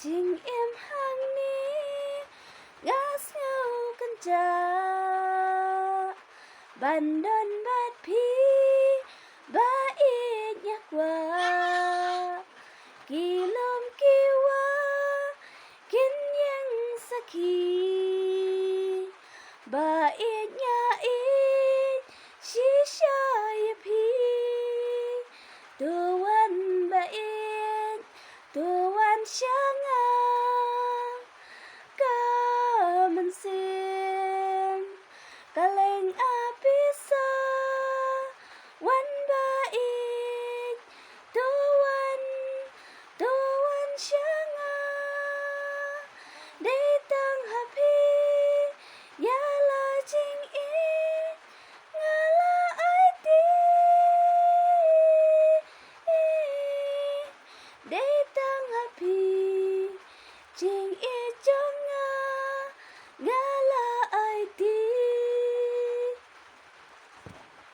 JINGIM hàng ní gas ngâuกันจาบันดอนบาดพีบาอีกยักว่ากี่ลมกี่ว่ากินยังสักขีบาอีกยาอีกชิชายพีตัววันบาอีกตัววันช่างก็มันเสียงกะเลงอาปิซาวันบาอีกตัววันช่างได้ตั้งหาพียาลาจริงอีงาลาไอตีได้ตั้งหาพีจริงอี